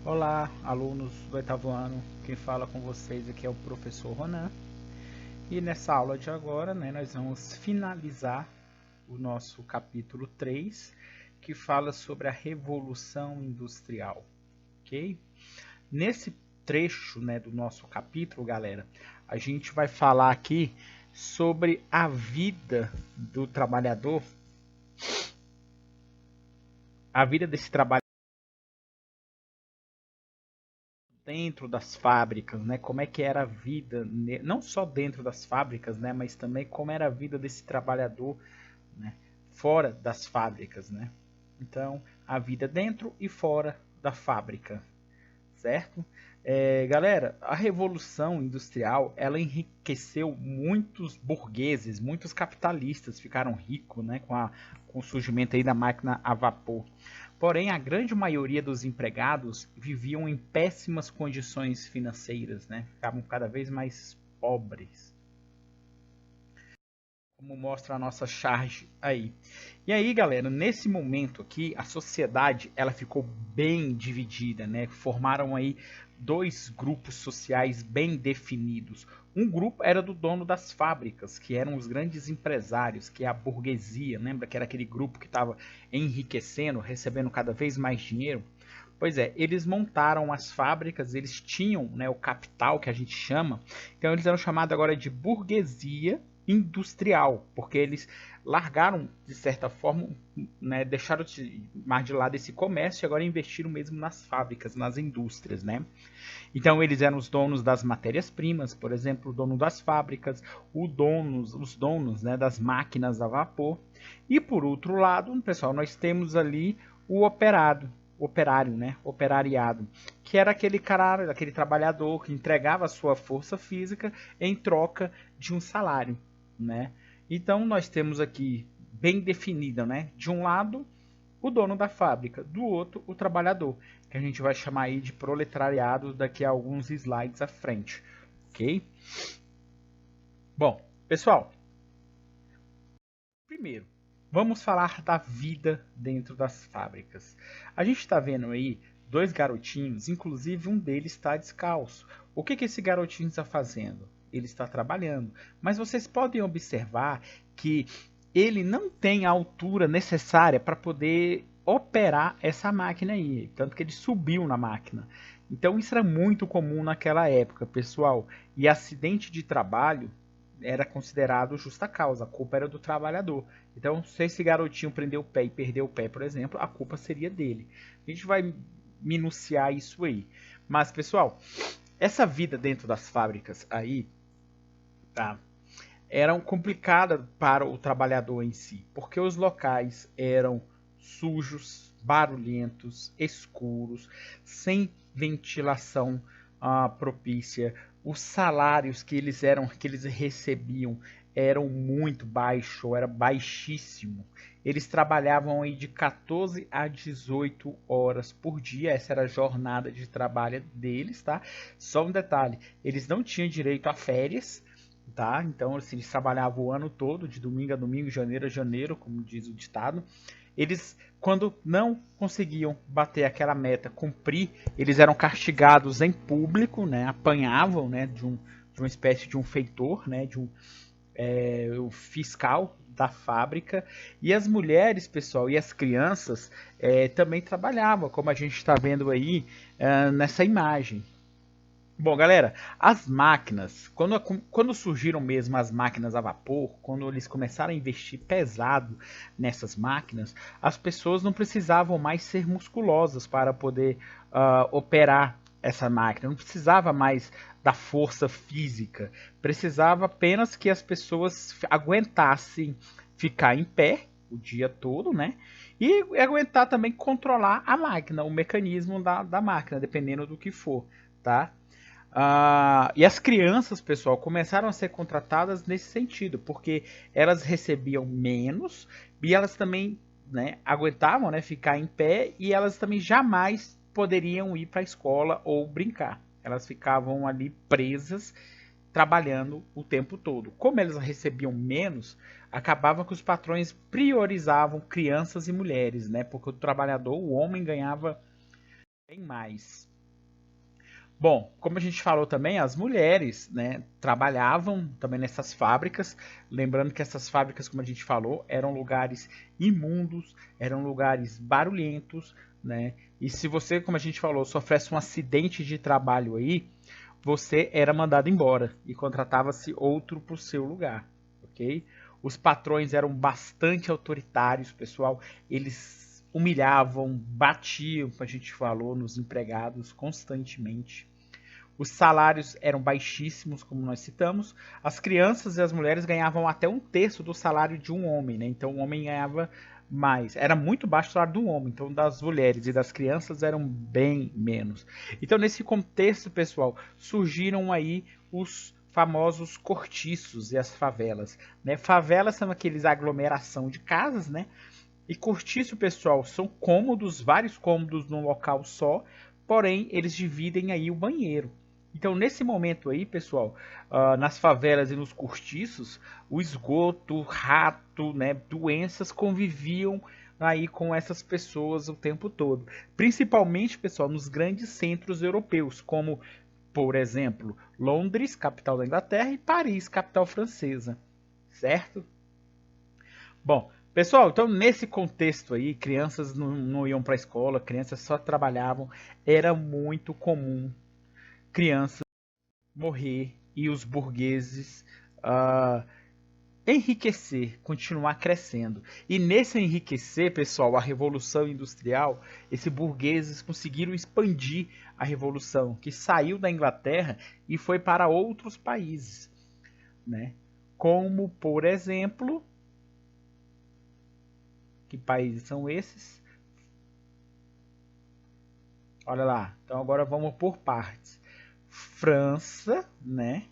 Olá, alunos do oitavo ano. Quem fala com vocês aqui é o professor Ronan. E nessa aula de agora, nós vamos finalizar o nosso capítulo 3, que fala sobre a Revolução Industrial, ok? Nesse trecho, do nosso capítulo, galera, a gente vai falar aqui sobre a vida do trabalhador, a vida desse trabalhador dentro das fábricas, né? Como é que era a vida, não só dentro das fábricas, né? Mas também como era a vida desse trabalhador, né? Fora das fábricas, né? Então, a vida dentro e fora da fábrica, certo? Galera, a Revolução Industrial, ela enriqueceu muitos burgueses, muitos capitalistas ficaram ricos, né? Com o surgimento aí da máquina a vapor. Porém, a grande maioria dos empregados viviam em péssimas condições financeiras, né? Ficavam cada vez mais pobres, como mostra a nossa charge aí. E aí, galera, nesse momento aqui, a sociedade ela ficou bem dividida, né? Formaram aí dois grupos sociais bem definidos. Um grupo era do dono das fábricas, que eram os grandes empresários, que é a burguesia, lembra que era aquele grupo que estava enriquecendo, recebendo cada vez mais dinheiro? Pois é, eles montaram as fábricas, eles tinham, né, o capital que a gente chama, então eles eram chamados agora de burguesia industrial, porque eles largaram, de certa forma, né, deixaram mais de lado esse comércio e agora investiram mesmo nas fábricas, nas indústrias, né? Então eles eram os donos das matérias-primas, por exemplo, o dono das fábricas, os donos, né, das máquinas a vapor. E por outro lado, pessoal, nós temos ali o operário, né, operariado, que era aquele cara, aquele trabalhador que entregava a sua força física em troca de um salário, né? Então nós temos aqui bem definida, né? De um lado o dono da fábrica, do outro o trabalhador, que a gente vai chamar aí de proletariado daqui a alguns slides à frente, ok? Bom, pessoal, primeiro, vamos falar da vida dentro das fábricas. A gente está vendo aí dois garotinhos, inclusive um deles está descalço. O que esse garotinho está fazendo? Ele está trabalhando, mas vocês podem observar que ele não tem a altura necessária para poder operar essa máquina aí, tanto que ele subiu na máquina. Então isso era muito comum naquela época, pessoal. E acidente de trabalho era considerado justa causa, a culpa era do trabalhador. Então, se esse garotinho prender o pé e perder o pé, por exemplo, a culpa seria dele. A gente vai minuciar isso aí. Mas, pessoal, essa vida dentro das fábricas aí, tá? Era complicada para o trabalhador em si, porque os locais eram sujos, barulhentos, escuros, sem ventilação propícia. Os salários que eles recebiam eram muito baixos, era baixíssimo. Eles trabalhavam aí de 14 a 18 horas por dia, essa era a jornada de trabalho deles, tá? Só um detalhe, eles não tinham direito a férias, tá? Então, assim, eles trabalhavam o ano todo, de domingo a domingo, janeiro a janeiro, como diz o ditado. Eles, quando não conseguiam bater aquela meta, cumprir, eles eram castigados em público, né? Apanhavam, né? De uma espécie de um feitor, né? O fiscal da fábrica. E as mulheres, pessoal, e as crianças também trabalhavam, como a gente está vendo aí nessa imagem. Bom, galera, as máquinas, quando surgiram mesmo as máquinas a vapor, quando eles começaram a investir pesado nessas máquinas, as pessoas não precisavam mais ser musculosas para poder operar essa máquina, não precisava mais da força física, precisava apenas que as pessoas aguentassem ficar em pé o dia todo, né? E aguentar também controlar a máquina, o mecanismo da máquina, dependendo do que for, tá? E as crianças, pessoal, começaram a ser contratadas nesse sentido, porque elas recebiam menos e elas também, né, aguentavam, né, ficar em pé e elas também jamais poderiam ir para a escola ou brincar. Elas ficavam ali presas, trabalhando o tempo todo. Como elas recebiam menos, acabava que os patrões priorizavam crianças e mulheres, né, porque o trabalhador, o homem, ganhava bem mais. Bom, como a gente falou também, as mulheres, né, trabalhavam também nessas fábricas. Lembrando que essas fábricas, como a gente falou, eram lugares imundos, eram lugares barulhentos, né? E se você, como a gente falou, sofresse um acidente de trabalho aí, você era mandado embora e contratava-se outro para o seu lugar, ok? Os patrões eram bastante autoritários, pessoal. Eles humilhavam, batiam, como a gente falou, nos empregados constantemente. Os salários eram baixíssimos, como nós citamos. As crianças e as mulheres ganhavam até um terço do salário de um homem, né? Então o homem ganhava mais. Era muito baixo o salário do homem, então das mulheres e das crianças eram bem menos. Então nesse contexto, pessoal, surgiram aí os famosos cortiços e as favelas, né? Favelas são aqueles aglomeração de casas, né? E cortiço, pessoal, são cômodos, vários cômodos num local só, porém eles dividem aí o banheiro. Então, nesse momento aí, pessoal, nas favelas e nos cortiços, o esgoto, rato, né, doenças conviviam aí com essas pessoas o tempo todo. Principalmente, pessoal, nos grandes centros europeus, como, por exemplo, Londres, capital da Inglaterra, e Paris, capital francesa. Certo? Bom, pessoal, então nesse contexto aí, crianças não iam para a escola, crianças só trabalhavam, era muito comum crianças morrer e os burgueses ah, enriquecer, continuar crescendo. E nesse enriquecer, pessoal, a Revolução Industrial, esses burgueses conseguiram expandir a Revolução, que saiu da Inglaterra e foi para outros países, né? Como, por exemplo, que países são esses? Olha lá. Então agora vamos por partes. França, né?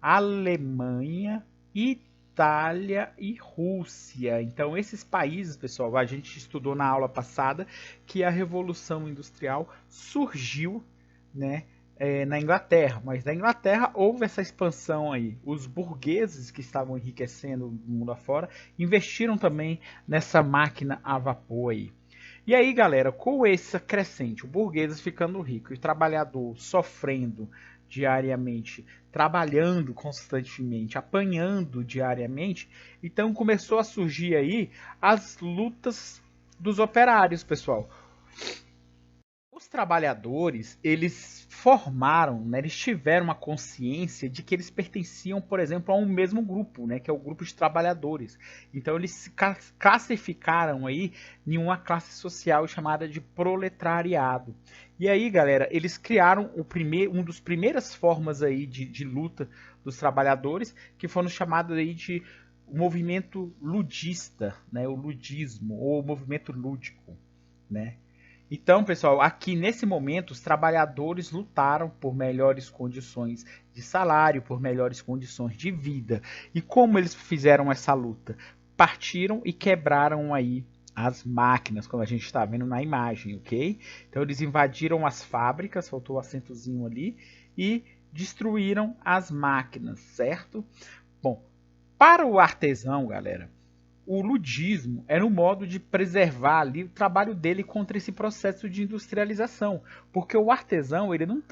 Alemanha, Itália e Rússia. Então esses países, pessoal, a gente estudou na aula passada que a Revolução Industrial surgiu, né? Na Inglaterra, mas na Inglaterra houve essa expansão aí. Os burgueses que estavam enriquecendo o mundo afora investiram também nessa máquina a vapor aí. E aí, galera, com essa crescente, o burguês ficando rico e o trabalhador sofrendo diariamente, trabalhando constantemente, apanhando diariamente, então começou a surgir aí as lutas dos operários, pessoal. Os trabalhadores, eles formaram, né, eles tiveram uma consciência de que eles pertenciam, por exemplo, a um mesmo grupo, né, que é o grupo de trabalhadores. Então eles se classificaram aí em uma classe social chamada de proletariado. E aí, galera, eles criaram um dos primeiras formas aí de luta dos trabalhadores, que foram chamados aí de movimento ludista, né, o ludismo ou o movimento lúdico, né? Então, pessoal, aqui nesse momento, os trabalhadores lutaram por melhores condições de salário, por melhores condições de vida. E como eles fizeram essa luta? Partiram e quebraram aí as máquinas, como a gente está vendo na imagem, ok? Então eles invadiram as fábricas, faltou o acentozinho ali, e destruíram as máquinas, certo? Bom, para o artesão, galera, o ludismo era um modo de preservar ali o trabalho dele contra esse processo de industrialização, porque o artesão ele não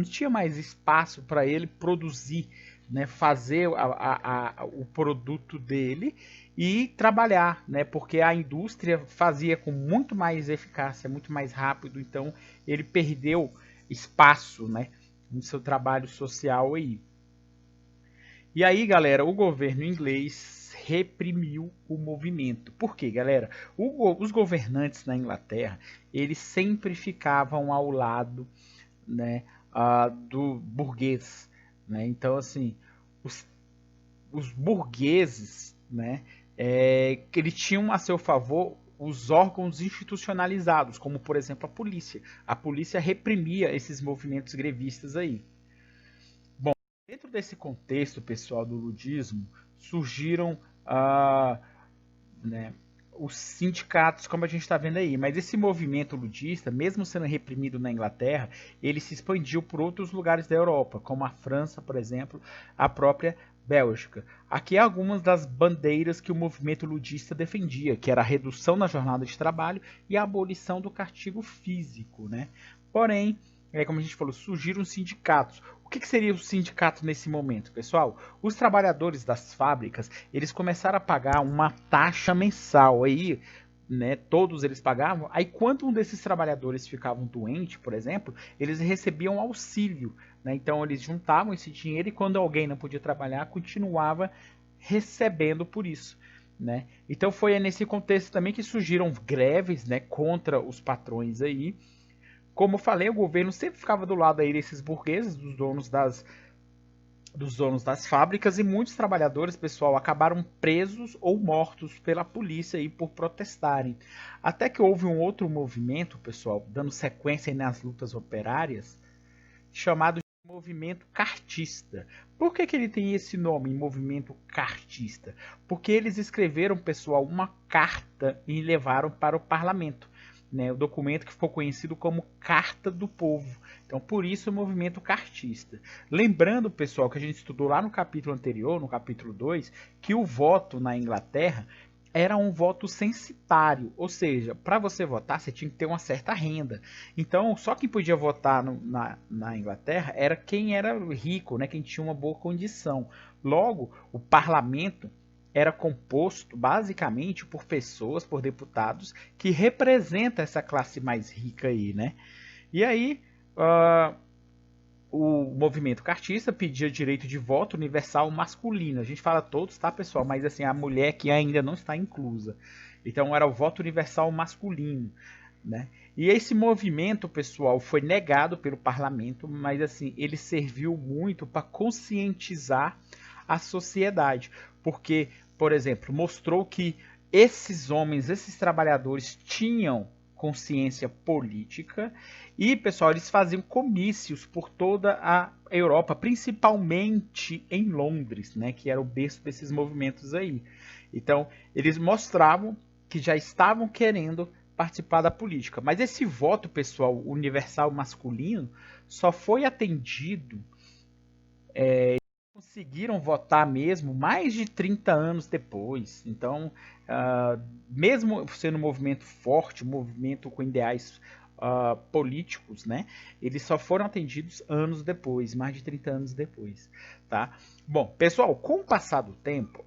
tinha mais espaço para ele produzir, né, fazer o produto dele e trabalhar, né, porque a indústria fazia com muito mais eficácia, muito mais rápido, então ele perdeu espaço, né, no seu trabalho social aí. E aí, galera, o governo inglês reprimiu o movimento. Por quê, galera? Os governantes na Inglaterra, eles sempre ficavam ao lado, né, do burguês, né? Então, assim, os, os burgueses, né, eles tinham a seu favor os órgãos institucionalizados, como, por exemplo, a polícia. A polícia reprimia esses movimentos grevistas aí. Dentro desse contexto, pessoal, do ludismo, surgiram ah, né, os sindicatos, como a gente está vendo aí. Mas esse movimento ludista, mesmo sendo reprimido na Inglaterra, ele se expandiu por outros lugares da Europa, como a França, por exemplo, a própria Bélgica. Aqui há algumas das bandeiras que o movimento ludista defendia, que era a redução na jornada de trabalho e a abolição do castigo físico, né? Porém, como a gente falou, surgiram sindicatos. O que seria o sindicato nesse momento, pessoal? Os trabalhadores das fábricas, eles começaram a pagar uma taxa mensal aí, né, todos eles pagavam. Aí quando um desses trabalhadores ficavam doente, por exemplo, eles recebiam auxílio, né? Então eles juntavam esse dinheiro e quando alguém não podia trabalhar, continuava recebendo por isso, né? Então foi nesse contexto também que surgiram greves, né, contra os patrões aí. Como eu falei, o governo sempre ficava do lado aí desses burgueses, dos donos das fábricas, e muitos trabalhadores, pessoal, acabaram presos ou mortos pela polícia aí por protestarem. Até que houve um outro movimento, pessoal, dando sequência aí nas lutas operárias, chamado de movimento cartista. Por que ele tem esse nome, movimento cartista? Porque eles escreveram, pessoal, uma carta e levaram para o parlamento, né, o documento que ficou conhecido como Carta do Povo. Então, por isso o movimento cartista. Lembrando, pessoal, que a gente estudou lá no capítulo anterior, no capítulo 2, que o voto na Inglaterra era um voto censitário, ou seja, para você votar você tinha que ter uma certa renda. Então, só quem podia votar na Inglaterra era quem era rico, né, quem tinha uma boa condição. Logo, o parlamento era composto basicamente por pessoas, por deputados que representam essa classe mais rica aí, né? E aí o movimento cartista pedia direito de voto universal masculino. A gente fala todos, tá, pessoal? Mas assim, a mulher que ainda não está inclusa. Então era o voto universal masculino, né? E esse movimento, pessoal, foi negado pelo parlamento, mas assim, ele serviu muito para conscientizar a sociedade, porque, por exemplo, mostrou que esses homens, esses trabalhadores tinham consciência política e, pessoal, eles faziam comícios por toda a Europa, principalmente em Londres, né, que era o berço desses movimentos aí. Então, eles mostravam que já estavam querendo participar da política. Mas esse voto, pessoal, universal masculino, só foi atendido, conseguiram votar mesmo mais de 30 anos depois. Então, mesmo sendo um movimento forte, um movimento com ideais políticos, né, eles só foram atendidos anos depois, mais de 30 anos depois. Tá? Bom, pessoal, com o passar do tempo,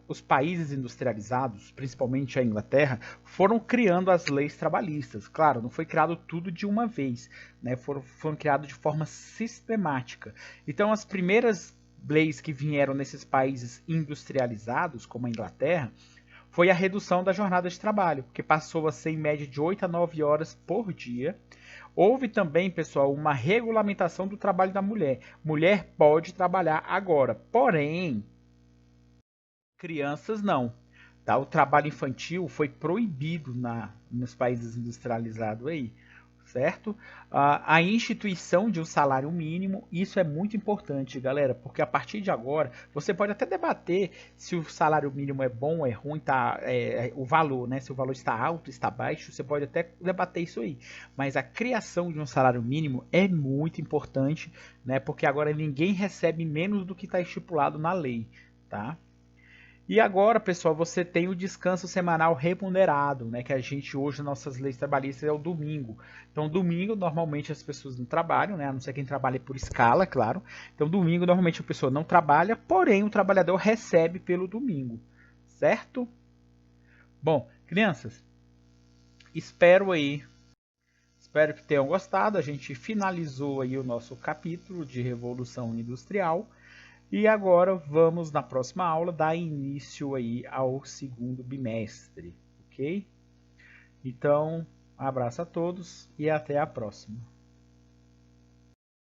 os países industrializados, principalmente a Inglaterra, foram criando as leis trabalhistas. Claro, não foi criado tudo de uma vez, né? Foram criados de forma sistemática. Então, as primeiras leis que vieram nesses países industrializados, como a Inglaterra, foi a redução da jornada de trabalho, que passou a ser em média de 8 a 9 horas por dia. Houve também, pessoal, uma regulamentação do trabalho da mulher. Mulher pode trabalhar agora, porém, crianças não. Tá? O trabalho infantil foi proibido nos países industrializados aí, certo? A instituição de um salário mínimo, isso é muito importante, galera, porque a partir de agora você pode até debater se o salário mínimo é bom ou é ruim, tá? O valor, né? Se o valor está alto, está baixo, você pode até debater isso aí. Mas a criação de um salário mínimo é muito importante, né? Porque agora ninguém recebe menos do que está estipulado na lei, tá? E agora, pessoal, você tem o descanso semanal remunerado, né? Que a gente hoje, nossas leis trabalhistas, é o domingo. Então, domingo, normalmente as pessoas não trabalham, né? A não ser quem trabalha por escala, claro. Então, domingo, normalmente a pessoa não trabalha, porém o trabalhador recebe pelo domingo, certo? Bom, crianças, espero aí, espero que tenham gostado. A gente finalizou aí o nosso capítulo de Revolução Industrial. E agora vamos na próxima aula dar início aí ao segundo bimestre, ok? Então, um abraço a todos e até a próxima.